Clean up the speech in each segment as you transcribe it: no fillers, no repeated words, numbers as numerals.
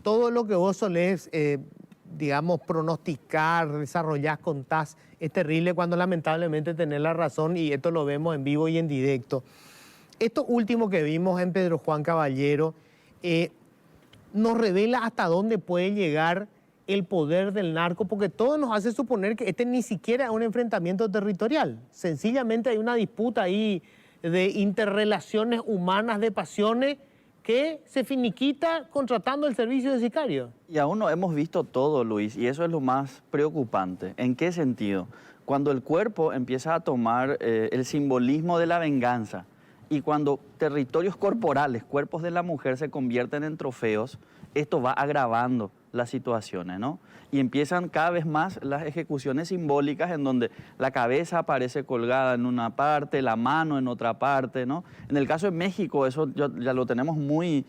todo lo que vos solés, digamos, pronosticar, desarrollar, contás, es terrible cuando lamentablemente tenés la razón y esto lo vemos en vivo y en directo. Esto último que vimos en Pedro Juan Caballero nos revela hasta dónde puede llegar el poder del narco, porque todo nos hace suponer que este ni siquiera es un enfrentamiento territorial. Sencillamente hay una disputa ahí de interrelaciones humanas, de pasiones, que se finiquita contratando el servicio de sicario. Y aún no hemos visto todo, Luis, y eso es lo más preocupante. ¿En qué sentido? Cuando el cuerpo empieza a tomar el simbolismo de la venganza y cuando territorios corporales, cuerpos de la mujer se convierten en trofeos, esto va agravando las situaciones, ¿no? Y empiezan cada vez más las ejecuciones simbólicas en donde la cabeza aparece colgada en una parte, la mano en otra parte, ¿no? En el caso de México eso ya lo tenemos muy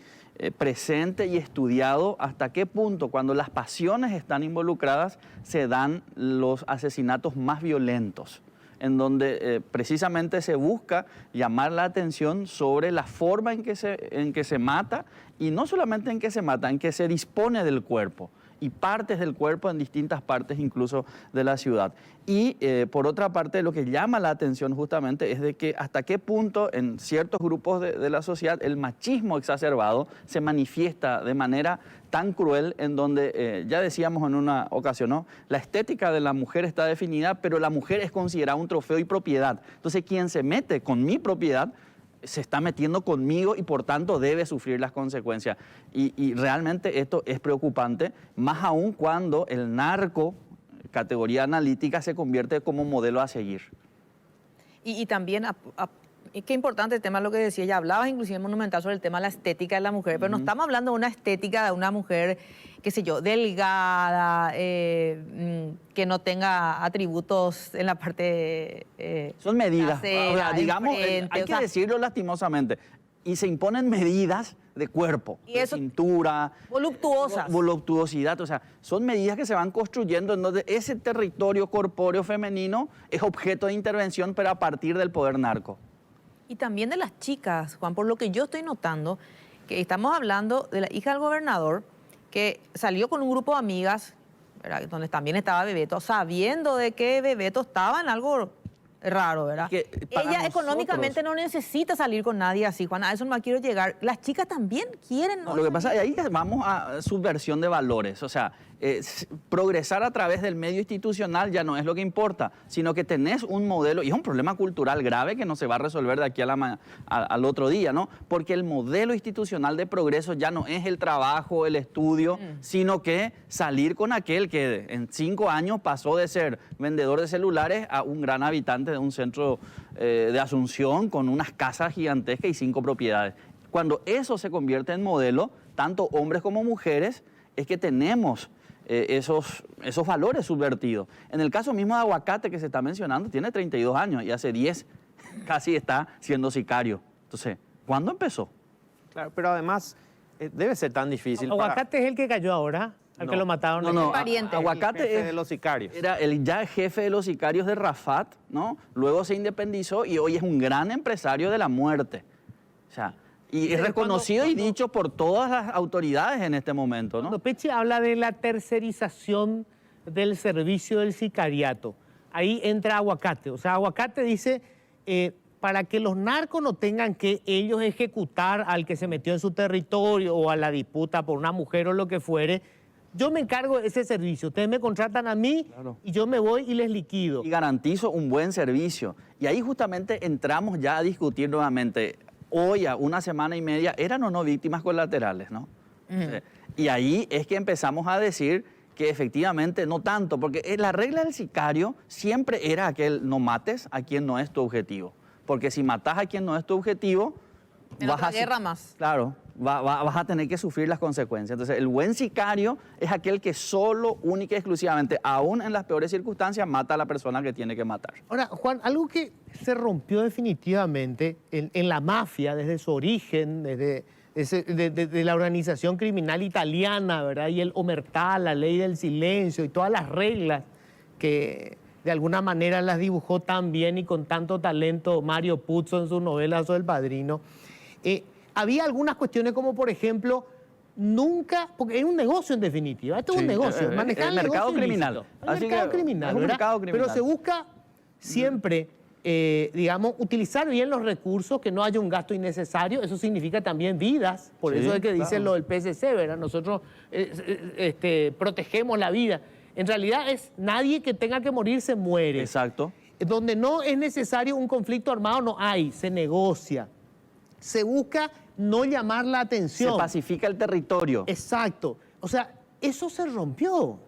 presente y estudiado hasta qué punto cuando las pasiones están involucradas se dan los asesinatos más violentos, en donde precisamente se busca llamar la atención sobre la forma en que se mata, y no solamente en que se mata, en que se dispone del cuerpo y partes del cuerpo en distintas partes incluso de la ciudad. Y por otra parte, lo que llama la atención justamente es de que hasta qué punto en ciertos grupos de la sociedad el machismo exacerbado se manifiesta de manera tan cruel, en donde ya decíamos en una ocasión, ¿no? La estética de la mujer está definida, pero la mujer es considerada un trofeo y propiedad. Entonces, quien se mete con mi propiedad se está metiendo conmigo y por tanto debe sufrir las consecuencias. Y realmente esto es preocupante, más aún cuando el narco, categoría analítica, se convierte como modelo a seguir. Y también, qué importante el tema, lo que decía, ya hablabas inclusive en Monumental sobre el tema de la estética de la mujer, pero no estamos hablando de una estética de una mujer, qué sé yo, delgada, que no tenga atributos en la parte son medidas, trasera, digamos, frente, hay que decirlo lastimosamente, y se imponen medidas de cuerpo, y de eso, cintura, voluptuosas, voluptuosidad, o sea, son medidas que se van construyendo en donde ese territorio corpóreo femenino es objeto de intervención, pero a partir del poder narco. Y también de las chicas, Juan, por lo que yo estoy notando, que estamos hablando de la hija del gobernador, que salió con un grupo de amigas, ¿verdad?, donde también estaba Bebeto, sabiendo de que Bebeto estaba en algo raro, ¿verdad? Ella económicamente no necesita salir con nadie así, Juan, a eso no me quiero llegar. Las chicas también quieren... No, lo que pasa es que ahí vamos a subversión de valores, o sea, progresar a través del medio institucional ya no es lo que importa, sino que tenés un modelo, y es un problema cultural grave que no se va a resolver de aquí al otro día, ¿no? Porque el modelo institucional de progreso ya no es el trabajo, el estudio, sino que salir con aquel que en 5 años pasó de ser vendedor de celulares a un gran habitante de un centro de Asunción con unas casas gigantescas y 5 propiedades. Cuando eso se convierte en modelo, tanto hombres como mujeres, es que tenemos esos valores subvertidos. En el caso mismo de Aguacate que se está mencionando, tiene 32 años y hace 10 casi está siendo sicario. Entonces, ¿cuándo empezó? Claro, pero además debe ser tan difícil. Aguacate es el que cayó ahora, al que lo mataron. No, pariente. Aguacate es de los sicarios. Era el ya jefe de los sicarios de Rafat, ¿no? Luego se independizó y hoy es un gran empresario de la muerte. O sea, y es reconocido y dicho por todas las autoridades en este momento, ¿no? Cuando Pechi habla de la tercerización del servicio del sicariato, ahí entra Aguacate. O sea, Aguacate dice, para que los narcos no tengan que ellos ejecutar al que se metió en su territorio o a la disputa por una mujer o lo que fuere, yo me encargo de ese servicio. Ustedes me contratan a mí, claro, y yo me voy y les liquido. Y garantizo un buen servicio. Y ahí justamente entramos ya a discutir nuevamente. Hoy, a una semana y media, ¿eran o no víctimas colaterales, no? Y ahí es que empezamos a decir que efectivamente no tanto, porque la regla del sicario siempre era aquel: no mates a quien no es tu objetivo. Porque si matas a quien no es tu objetivo, vas a guerra más. Claro, vas a tener que sufrir las consecuencias. Entonces, el buen sicario es aquel que solo, única y exclusivamente, aún en las peores circunstancias, mata a la persona que tiene que matar. Ahora, Juan, algo que se rompió definitivamente en la mafia desde su origen, desde la organización criminal italiana, ¿verdad? Y el omertà, la ley del silencio y todas las reglas que de alguna manera las dibujó tan bien y con tanto talento Mario Puzo en sus novelas o El Padrino. Había algunas cuestiones como, por ejemplo, nunca, porque es un negocio en definitiva, esto es un negocio, manejar el mercado negocio criminal. ilícito. El Así mercado que criminal, es un ¿verdad? mercado criminal. Pero se busca siempre, digamos, utilizar bien los recursos, que no haya un gasto innecesario, eso significa también vidas, por Sí, eso es que dicen claro. lo del PSC, ¿verdad? Nosotros protegemos la vida. En realidad es nadie que tenga que morir se muere. Exacto. Donde no es necesario un conflicto armado, no hay, se negocia. Se busca no llamar la Se atención. pacifica el territorio. Exacto. O sea, eso se rompió.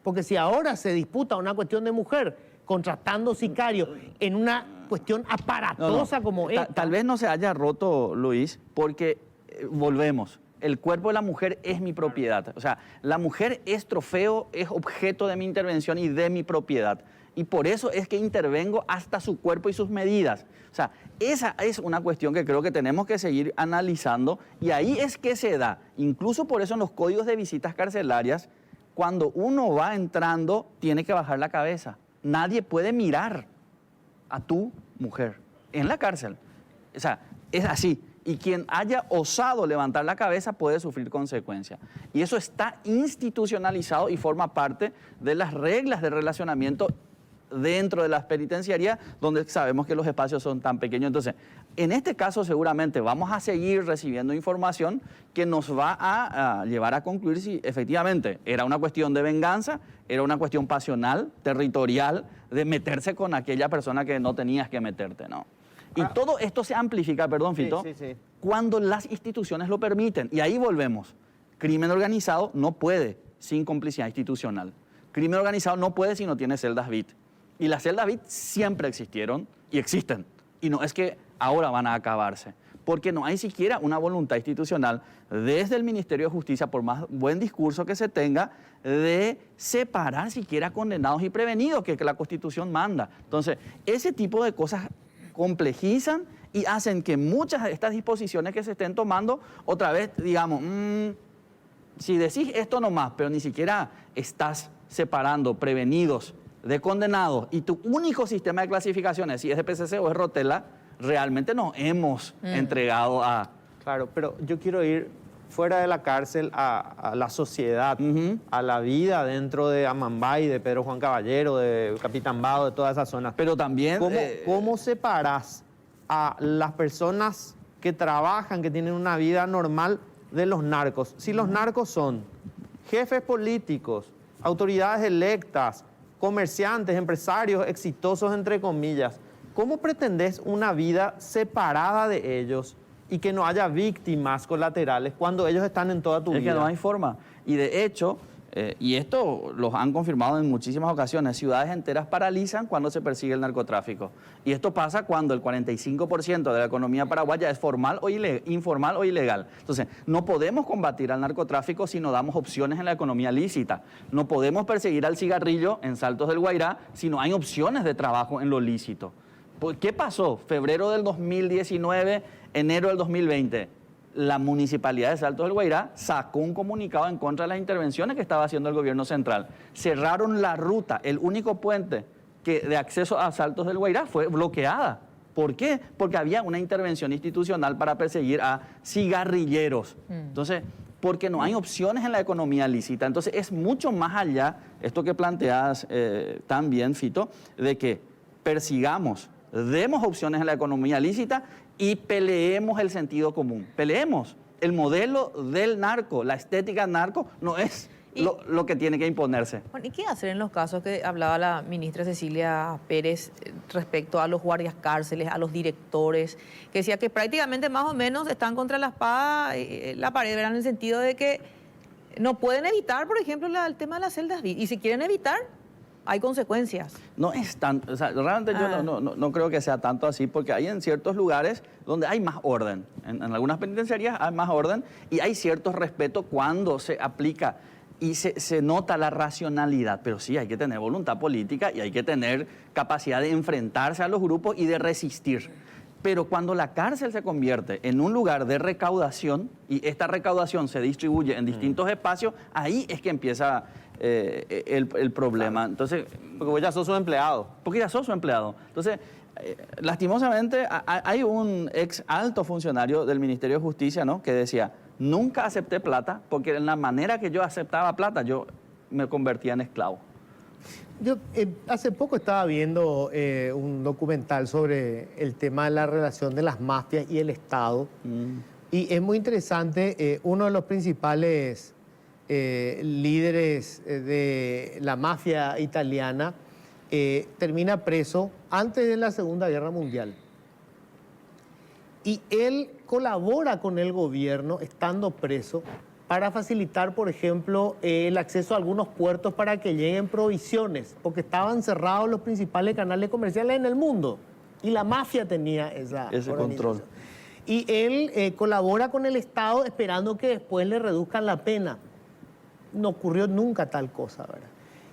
Porque si ahora se disputa una cuestión de mujer contratando sicarios en una cuestión aparatosa como esta. Tal vez no se haya roto, Luis, porque volvemos. El cuerpo de la mujer es mi propiedad. O sea, la mujer es trofeo, es objeto de mi intervención y de mi propiedad. Y por eso es que intervengo hasta su cuerpo y sus medidas. O sea, esa es una cuestión que creo que tenemos que seguir analizando y ahí es que se da. Incluso por eso en los códigos de visitas carcelarias, cuando uno va entrando, tiene que bajar la cabeza. Nadie puede mirar a tu mujer en la cárcel. O sea, es así. Y quien haya osado levantar la cabeza puede sufrir consecuencias. Y eso está institucionalizado y forma parte de las reglas de relacionamiento dentro de las penitenciarías, donde sabemos que los espacios son tan pequeños. Entonces, en este caso seguramente vamos a seguir recibiendo información que nos va a llevar a concluir si efectivamente era una cuestión de venganza, era una cuestión pasional, territorial, de meterse con aquella persona que no tenías que meterte, ¿no? Y todo esto se amplifica, perdón, Fito, sí. cuando las instituciones lo permiten. Y ahí volvemos. Crimen organizado no puede sin complicidad institucional. Crimen organizado no puede si no tiene celdas BIT. Y las celdas BIT siempre existieron y existen. Y no es que ahora van a acabarse. Porque no hay siquiera una voluntad institucional desde el Ministerio de Justicia, por más buen discurso que se tenga, de separar siquiera condenados y prevenidos, que la Constitución manda. Entonces, ese tipo de cosas complejizan y hacen que muchas de estas disposiciones que se estén tomando, otra vez, digamos, si decís esto nomás, pero ni siquiera estás separando prevenidos de condenados y tu único sistema de clasificaciones, si es de PCC o es Rotela, realmente nos hemos entregado a... Claro, pero yo quiero ir fuera de la cárcel a la sociedad, a la vida dentro de Amambay, de Pedro Juan Caballero, de Capitán Bado, de todas esas zonas. Pero también... ¿Cómo separás a las personas que trabajan, que tienen una vida normal, de los narcos? Si los narcos son jefes políticos, autoridades electas, comerciantes, empresarios exitosos, entre comillas, ¿cómo pretendés una vida separada de ellos y que no haya víctimas colaterales cuando ellos están en toda tu vida? Es que no hay forma. Y de hecho, y esto los han confirmado en muchísimas ocasiones, ciudades enteras paralizan cuando se persigue el narcotráfico. Y esto pasa cuando el 45% de la economía paraguaya es formal o informal o ilegal. Entonces, no podemos combatir al narcotráfico si no damos opciones en la economía lícita. No podemos perseguir al cigarrillo en Saltos del Guairá si no hay opciones de trabajo en lo lícito. ¿Qué pasó? Febrero del 2019, enero del 2020. La Municipalidad de Saltos del Guairá sacó un comunicado en contra de las intervenciones que estaba haciendo el gobierno central. Cerraron la ruta, el único puente de acceso a Saltos del Guairá fue bloqueada. ¿Por qué? Porque había una intervención institucional para perseguir a cigarrilleros. Entonces, porque no hay opciones en la economía lícita. Entonces, es mucho más allá, esto que planteas también, Fito, de que persigamos, demos opciones en la economía lícita y peleemos el sentido común. Peleemos. El modelo del narco, la estética narco, no es lo que tiene que imponerse. Bueno, ¿y qué hacer en los casos que hablaba la ministra Cecilia Pérez respecto a los guardias cárceles, a los directores, que decía que prácticamente más o menos están contra la espada, la pared, ¿verdad? En el sentido de que no pueden evitar, por ejemplo, el tema de las celdas BIT. Y si quieren evitar, hay consecuencias. No es tan, o sea, realmente yo no creo que sea tanto así, porque hay en ciertos lugares donde hay más orden. En algunas penitenciarías hay más orden y hay cierto respeto cuando se aplica y se nota la racionalidad. Pero sí, hay que tener voluntad política y hay que tener capacidad de enfrentarse a los grupos y de resistir. Pero cuando la cárcel se convierte en un lugar de recaudación y esta recaudación se distribuye en distintos espacios, ahí es que empieza el problema. Claro. Entonces, Porque vos ya sos su empleado. porque ya sos su empleado. Entonces, lastimosamente, hay un ex alto funcionario del Ministerio de Justicia, ¿no?, que decía, Nunca acepté plata porque en la manera que yo aceptaba plata yo me convertía en esclavo. Yo hace poco estaba viendo un documental sobre el tema de la relación de las mafias y el Estado. Y es muy interesante, uno de los principales líderes de la mafia italiana termina preso antes de la Segunda Guerra Mundial. Y él colabora con el gobierno, estando preso, para facilitar, por ejemplo, el acceso a algunos puertos para que lleguen provisiones, porque estaban cerrados los principales canales comerciales en el mundo. Y la mafia tenía ese control. Y él colabora con el Estado esperando que después le reduzcan la pena. No ocurrió nunca tal cosa, ¿verdad?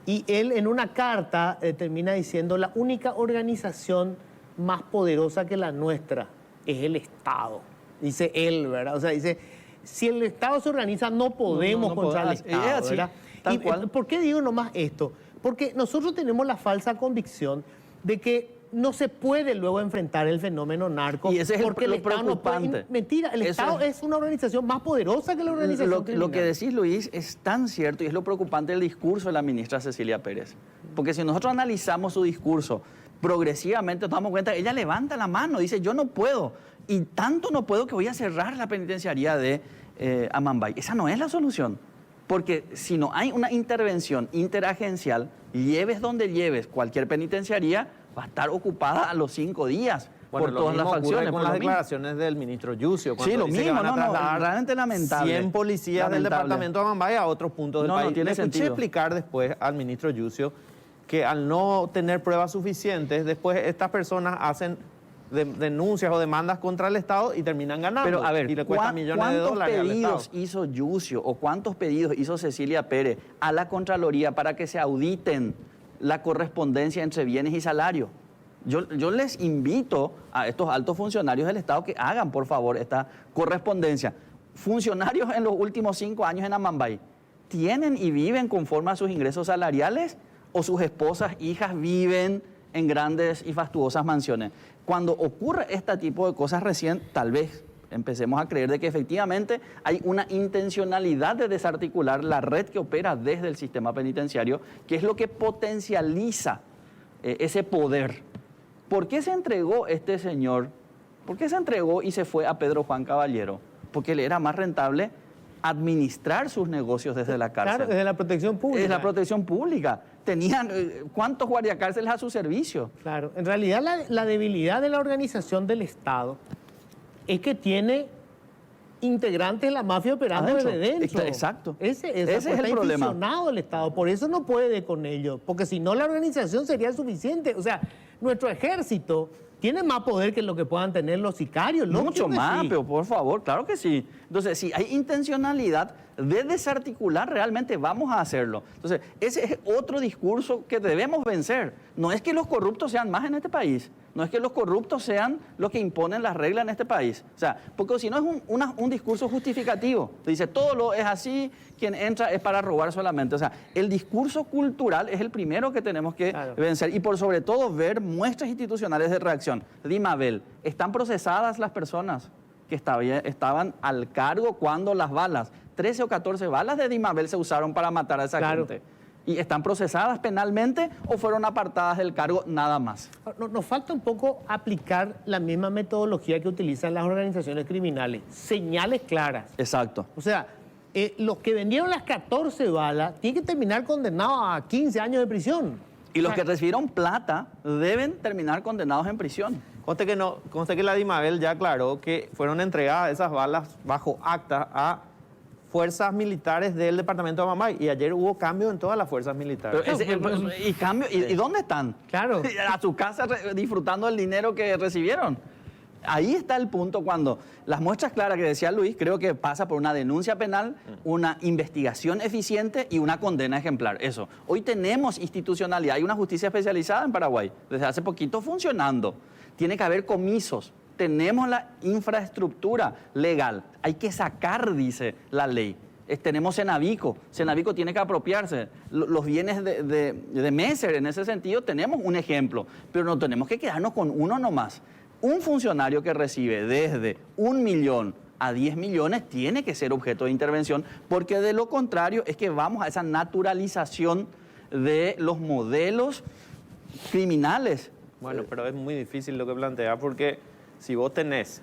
Y él en una carta termina diciendo, la única organización más poderosa que la nuestra es el Estado. Dice él, ¿verdad? O sea, dice, si el Estado se organiza, no podemos contra el Estado, es así, ¿verdad? tal Y, cual. ¿por qué digo nomás esto? Porque nosotros tenemos la falsa convicción de que no se puede luego enfrentar el fenómeno narco. Y ese es porque lo el Estado no puede. preocupante. Mentira, el Eso Estado es una organización más poderosa que la organización Lo criminal. que decís, Luis, es tan cierto y es lo preocupante del discurso de la ministra Cecilia Pérez. Porque si nosotros analizamos su discurso, progresivamente nos damos cuenta que ella levanta la mano, dice, yo no puedo. Y tanto no puedo que voy a cerrar la penitenciaría de Amambay. Esa no es la solución. Porque si no hay una intervención interagencial, lleves donde lleves cualquier penitenciaría, va a estar ocupada a los 5 días. Bueno, por lo todas las mismo ocurre facciones. con por las lo mismo. declaraciones del ministro Yucio. Sí, lo dice que mismo, van a trasladar realmente lamentable. 100 policías del Lamentable. departamento de Amambay a otros puntos del No, no país. tiene Le escuché sentido. explicar después al ministro Yucio que al no tener pruebas suficientes, después estas personas hacen denuncias o demandas contra el Estado y terminan ganando. Pero a ver, y le cuesta millones de dólares al Estado. ¿cuántos pedidos hizo Yucio o cuántos pedidos hizo Cecilia Pérez a la Contraloría para que se auditen la correspondencia entre bienes y salario? Yo les invito a estos altos funcionarios del Estado que hagan, por favor, esta correspondencia. Funcionarios en los últimos 5 años en Amambay, ¿tienen y viven conforme a sus ingresos salariales o sus esposas, hijas viven en grandes y fastuosas mansiones? Cuando ocurre este tipo de cosas recién, tal vez empecemos a creer de que efectivamente hay una intencionalidad de desarticular la red que opera desde el sistema penitenciario, que es lo que potencializa ese poder. ¿Por qué se entregó este señor? ¿Por qué se entregó y se fue a Pedro Juan Caballero? Porque le era más rentable administrar sus negocios desde la cárcel. Claro, desde la protección pública. Es la protección pública. Tenían ¿cuántos guardiacárceles a su servicio? Claro, en realidad la debilidad de la organización del Estado es que tiene integrantes de la mafia operando Adentro. desde dentro. Exacto. Ese es el está problema. inficionado el Estado, por eso no puede con ellos, porque si no la organización sería suficiente. O sea, nuestro ejército tiene más poder que lo que puedan tener los sicarios. Mucho que más, sí. pero por favor, claro que sí. Entonces, si hay intencionalidad de desarticular, realmente vamos a hacerlo. Entonces, ese es otro discurso que debemos vencer. No es que los corruptos sean más en este país, no es que los corruptos sean los que imponen las reglas en este país. O sea, porque si no es un discurso justificativo. Dice, todo lo es así, quien entra es para robar solamente. O sea, el discurso cultural es el primero que tenemos que vencer y por sobre todo ver muestras institucionales de reacción. Dimabel, ¿están procesadas las personas que estaban al cargo cuando las balas, 13 o 14 balas de Dimabel se usaron para matar a esa gente? ¿Y están procesadas penalmente o fueron apartadas del cargo nada más? Nos falta un poco aplicar la misma metodología que utilizan las organizaciones criminales. Señales claras. Exacto. O sea, los que vendieron las 14 balas tienen que terminar condenados a 15 años de prisión. Y los que recibieron plata deben terminar condenados en prisión. Conste que la Dimabel ya aclaró que fueron entregadas esas balas bajo acta a fuerzas militares del departamento de Amambay y ayer hubo cambio en todas las fuerzas militares. ¿Y dónde están? Claro. A su casa disfrutando del dinero que recibieron. Ahí está el punto cuando las muestras claras que decía Luis, creo que pasa por una denuncia penal, una investigación eficiente y una condena ejemplar. Eso. Hoy tenemos institucionalidad, hay una justicia especializada en Paraguay, desde hace poquito funcionando. Tiene que haber comisos. Tenemos la infraestructura legal. Hay que sacar, dice la ley. Tenemos Senavico. Senavico tiene que apropiarse. Los bienes de Messer, en ese sentido, tenemos un ejemplo. Pero no tenemos que quedarnos con uno nomás. Un funcionario que recibe desde 1 millón a 10 millones tiene que ser objeto de intervención, porque de lo contrario es que vamos a esa naturalización de los modelos criminales. Bueno, pero es muy difícil lo que plantea porque si vos tenés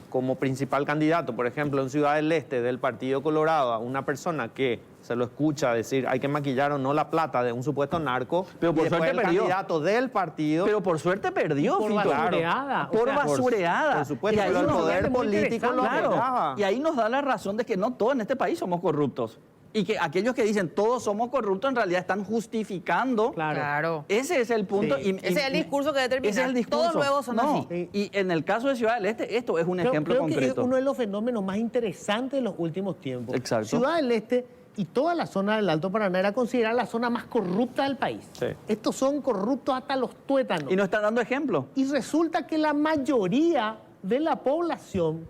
como principal candidato, por ejemplo, en Ciudad del Este del Partido Colorado, a una persona que se lo escucha decir hay que maquillar o no la plata de un supuesto narco, Pero por y después suerte el perdió. candidato del partido... Pero por suerte perdió, Por Fito. basureada. Por O sea, basureada. por supuesto, Y ahí pero el nos- poder muy político lo interesante. apoyaba. Y ahí nos da la razón de que no todos en este país somos corruptos. Y que aquellos que dicen todos somos corruptos en realidad están justificando. Claro. Ese es el punto. Sí. Ese es el discurso que determina. Ese es el discurso. Todos luego son No. así. Y en el caso de Ciudad del Este, esto es un ejemplo Creo que concreto. es uno de los fenómenos más interesantes de los últimos tiempos. Exacto. Ciudad del Este y toda la zona del Alto Paraná era considerada la zona más corrupta del país. Sí. Estos son corruptos hasta los tuétanos. Y nos están dando ejemplo. Y resulta que la mayoría de la población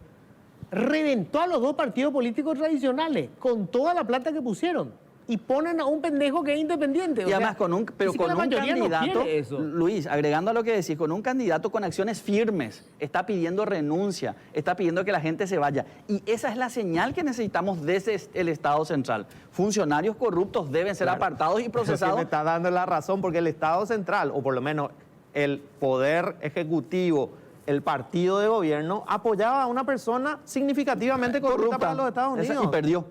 reventó a los dos partidos políticos tradicionales con toda la plata que pusieron. Y ponen a un pendejo que es independiente. Y además con un, pero dice que con la un mayoría no candidato, quiere eso. Luis, agregando a lo que decís, con un candidato con acciones firmes, está pidiendo renuncia, está pidiendo que la gente se vaya. Y esa es la señal que necesitamos desde el Estado central. Funcionarios corruptos deben ser apartados y Pero sí procesados. me está dando la razón porque el Estado central, o por lo menos el poder ejecutivo, el partido de gobierno, apoyaba a una persona significativamente corrupta para los Estados Unidos. Y perdió.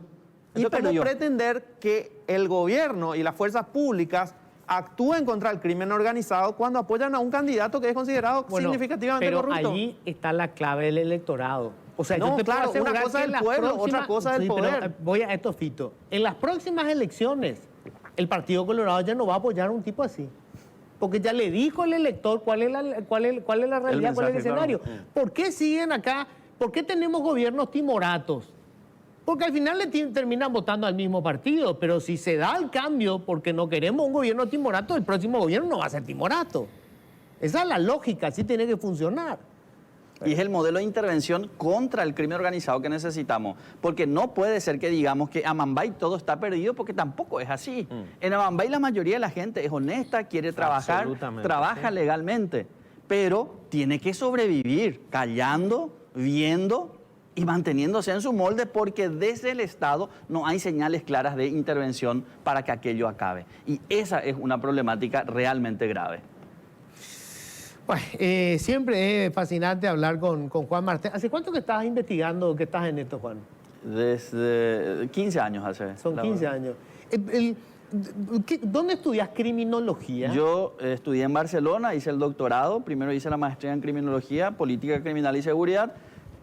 Y Eso cómo perdió. pretender que el gobierno y las fuerzas públicas actúen contra el crimen organizado cuando apoyan a un candidato que es considerado Bueno, significativamente pero corrupto. allí está la clave del electorado. O sea, No, yo te puedo claro, una asegurar cosa que del en las pueblo, próximas- otra cosa del Sí, pero, poder. voy a esto, Fito. En las próximas elecciones, el Partido Colorado ya no va a apoyar a un tipo así. Porque ya le dijo el elector cuál es la realidad, cuál es el mensaje, escenario. claro. ¿Por qué siguen acá? ¿Por qué tenemos gobiernos timoratos? Porque al final le terminan votando al mismo partido, pero si se da el cambio porque no queremos un gobierno timorato, el próximo gobierno no va a ser timorato. Esa es la lógica, así tiene que funcionar. Y es el modelo de intervención contra el crimen organizado que necesitamos. Porque no puede ser que digamos que Amambay todo está perdido, porque tampoco es así. En Amambay la mayoría de la gente es honesta, quiere trabajar, Absolutamente, trabaja sí. legalmente, pero tiene que sobrevivir callando, viendo y manteniéndose en su molde, porque desde el Estado no hay señales claras de intervención para que aquello acabe. Y esa es una problemática realmente grave. Bueno, siempre es fascinante hablar con Juan Martel. ¿Hace cuánto que estás investigando, que estás en esto, Juan? Desde 15 años hace. Son la 15 verdad. años. ¿Dónde estudias criminología? Yo estudié en Barcelona, hice el doctorado, primero hice la maestría en criminología, política criminal y seguridad,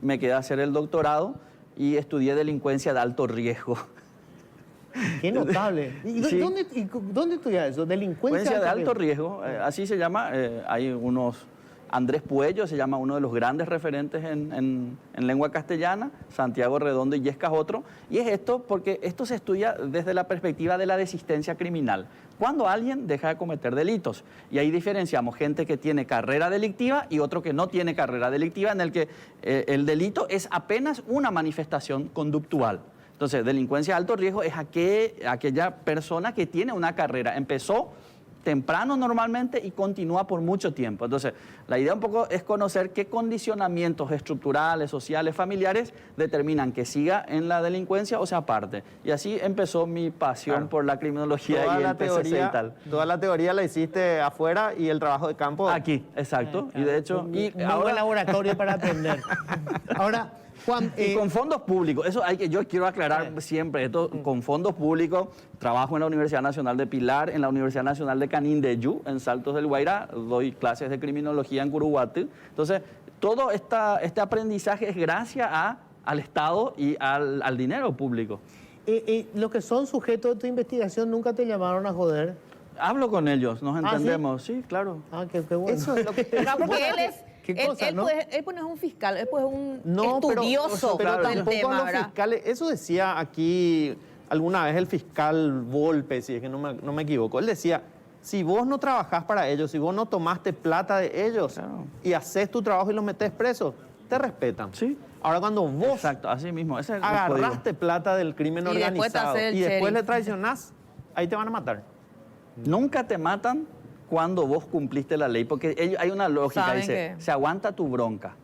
me quedé a hacer el doctorado y estudié delincuencia de alto riesgo. Qué notable. ¿Y Sí. dónde estudias eso? Delincuencia Delincuencia de alto riesgo, así se llama, hay unos... Andrés Puello se llama uno de los grandes referentes en lengua castellana, Santiago Redondo y Yescas otro, y es esto porque esto se estudia desde la perspectiva de la desistencia criminal, cuando alguien deja de cometer delitos, y ahí diferenciamos gente que tiene carrera delictiva y otro que no tiene carrera delictiva, en el que el delito es apenas una manifestación conductual. Entonces, delincuencia de alto riesgo es aquella persona que tiene una carrera, empezó temprano normalmente y continúa por mucho tiempo. Entonces, la idea un poco es conocer qué condicionamientos estructurales, sociales, familiares determinan que siga en la delincuencia o se aparte. Y así empezó mi pasión Claro. por la criminología Toda y la el PCC y tal. toda la teoría la hiciste afuera y el trabajo de campo. Aquí, exacto. Y de hecho, Un buen laboratorio para aprender. Ahora, Juan, y con fondos públicos, eso yo quiero aclarar siempre, esto con fondos públicos, trabajo en la Universidad Nacional de Pilar, en la Universidad Nacional de Canindeyú, en Saltos del Guairá, doy clases de criminología en Curuguatí. Entonces, todo este aprendizaje es gracias al Estado y al dinero público. los que son sujetos de tu investigación nunca te llamaron a joder. Hablo con ellos, nos ¿sí? entendemos, sí, claro. Ah, qué bueno. Eso es lo que te Claro, porque él es. ¿Qué cosa, no? Él pues no es un fiscal, él pues es un No, estudioso pero del tampoco tema, a los ¿verdad? fiscales. Eso decía aquí alguna vez el fiscal Volpe, si es que no me equivoco. Él decía, si vos no trabajás para ellos, si vos no tomaste plata de ellos Claro. y haces tu trabajo y los metes presos, te respetan. Sí. Ahora cuando vos Exacto, así mismo, ese es el código. agarraste plata del crimen Y después te organizado haces el y después sheriff. le traicionás, ahí te van a matar. Nunca te matan cuando vos cumpliste la ley, porque hay una lógica, ¿Saben dice, qué? se aguanta tu bronca.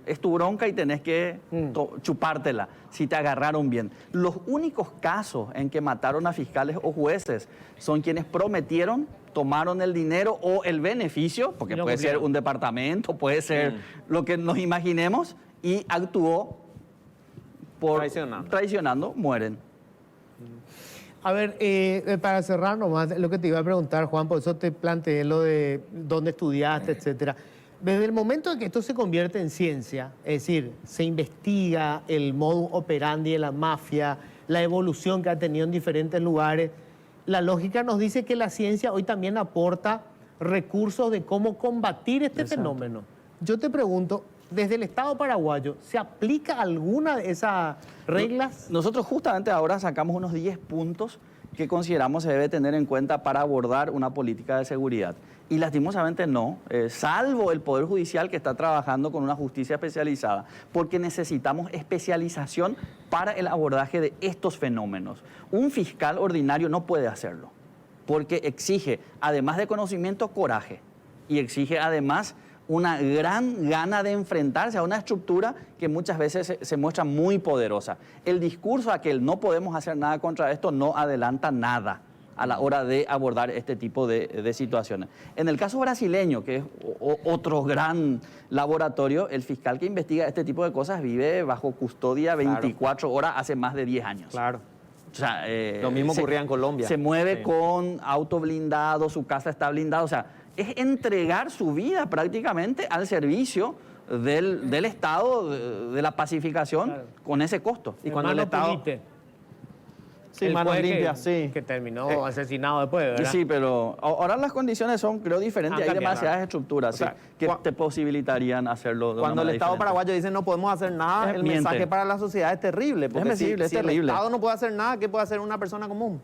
es tu bronca y tenés que chupártela si te agarraron bien. Los únicos casos en que mataron a fiscales o jueces son quienes prometieron, tomaron el dinero o el beneficio, porque puede ser un departamento, puede ser lo que nos imaginemos, y actuó por traicionando, mueren. A ver, para cerrar nomás, lo que te iba a preguntar, Juan, por eso te planteé lo de dónde estudiaste, etcétera. Desde el momento en que esto se convierte en ciencia, es decir, se investiga el modus operandi de la mafia, la evolución que ha tenido en diferentes lugares, la lógica nos dice que la ciencia hoy también aporta recursos de cómo combatir este fenómeno. Yo te pregunto, desde el Estado paraguayo, ¿se aplica alguna de esas reglas? Nosotros justamente ahora sacamos unos 10 puntos que consideramos se debe tener en cuenta para abordar una política de seguridad. Y lastimosamente no, salvo el Poder Judicial que está trabajando con una justicia especializada, porque necesitamos especialización para el abordaje de estos fenómenos. Un fiscal ordinario no puede hacerlo, porque exige, además de conocimiento, coraje, y exige además una gran gana de enfrentarse a una estructura que muchas veces se muestra muy poderosa. El discurso aquel no podemos hacer nada contra esto no adelanta nada a la hora de abordar este tipo de situaciones. En el caso brasileño, que es otro gran laboratorio, el fiscal que investiga este tipo de cosas vive bajo custodia 24 horas hace más de 10 años. Claro. O sea, lo mismo ocurría en Colombia. Se mueve con auto blindado, su casa está blindada, o sea, es entregar su vida prácticamente al servicio del Estado, de la pacificación, con ese costo. Y cuando el Estado... Sí, manos limpias, sí. Que terminó asesinado después, ¿verdad? Sí, pero ahora las condiciones son, creo, diferentes. Hay demasiadas estructuras que te posibilitarían hacerlo de cuando una el Estado diferente. paraguayo dice no podemos hacer nada, el Miente. mensaje para la sociedad es terrible. Porque Es terrible, si es terrible. el Estado no puede hacer nada, ¿qué puede hacer una persona común?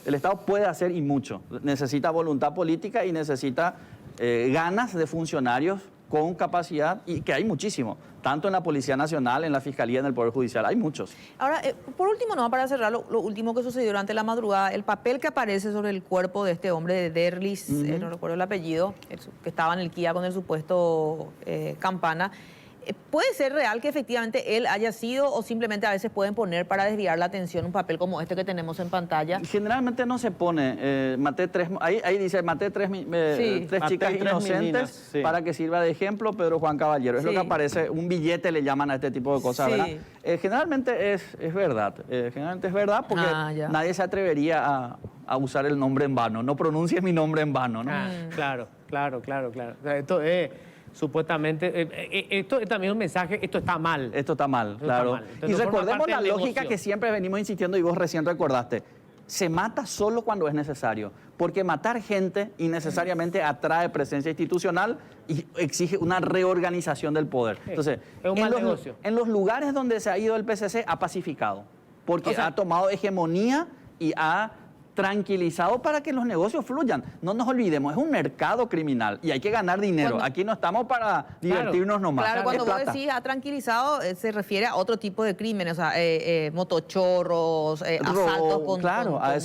El Estado puede hacer y mucho. Necesita voluntad política y necesita ganas de funcionarios con capacidad, y que hay muchísimo, tanto en la Policía Nacional, en la Fiscalía, en el Poder Judicial, hay muchos. Ahora, por último, no, para cerrar, lo último que sucedió durante la madrugada, el papel que aparece sobre el cuerpo de este hombre, de Derlis, no recuerdo el apellido, que estaba en el Kia con el supuesto Campana. ¿Puede ser real que efectivamente él haya sido, o simplemente a veces pueden poner para desviar la atención un papel como este que tenemos en pantalla? Generalmente no se pone, maté tres, ahí dice, maté tres chicas inocentes meninas, para que sirva de ejemplo Pedro Juan Caballero. Es lo que aparece, un billete le llaman a este tipo de cosas, ¿verdad? Generalmente es verdad, generalmente es verdad porque nadie se atrevería a usar el nombre en vano, no pronuncies mi nombre en vano, ¿no? Claro. O sea, esto es... Supuestamente, esto es también un mensaje, esto está mal. Esto está mal, claro. Entonces, y no forma recordemos parte la del lógica negocio. que siempre venimos insistiendo y vos recién recordaste. Se mata solo cuando es necesario, porque matar gente innecesariamente atrae presencia institucional y exige una reorganización del poder. Entonces, es un mal negocio. En los lugares donde se ha ido el PCC ha pacificado, porque ha tomado hegemonía y ha tranquilizado para que los negocios fluyan. No nos olvidemos, es un mercado criminal y hay que ganar dinero. Aquí no estamos para divertirnos nomás. Claro, cuando vos decís ha tranquilizado, se refiere a otro tipo de crímenes, o sea, motochorros, asaltos con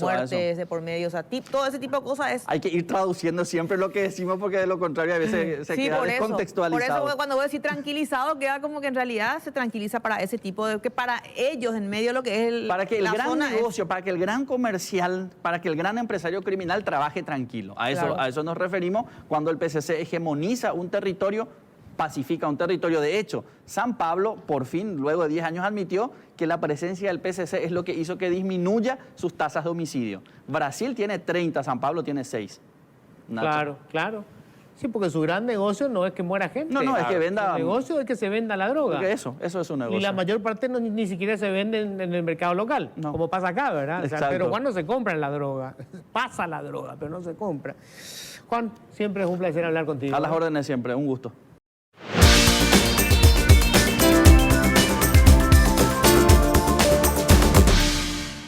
muertes de por medio, o sea, todo ese tipo de cosas es... Hay que ir traduciendo siempre lo que decimos porque de lo contrario a veces se queda descontextualizado. Por eso cuando vos decís tranquilizado, queda como que en realidad se tranquiliza para ese tipo de... que para ellos, en medio de lo que es para que el gran negocio, para que el gran comercial, para que el gran empresario criminal trabaje tranquilo. A eso nos referimos cuando el PCC hegemoniza un territorio, pacifica un territorio. De hecho, San Pablo, por fin, luego de 10 años, admitió que la presencia del PCC es lo que hizo que disminuya sus tasas de homicidio. Brasil tiene 30, San Pablo tiene 6. Nacho. Claro. Sí, porque su gran negocio no es que muera gente. No, es que venda... El negocio es que se venda la droga. Porque eso es un negocio. Y la mayor parte ni siquiera se vende en el mercado local, como pasa acá, ¿verdad? O sea, pero Juan no se compra la droga. Pasa la droga, pero no se compra. Juan, siempre es un placer hablar contigo. A las órdenes siempre, un gusto.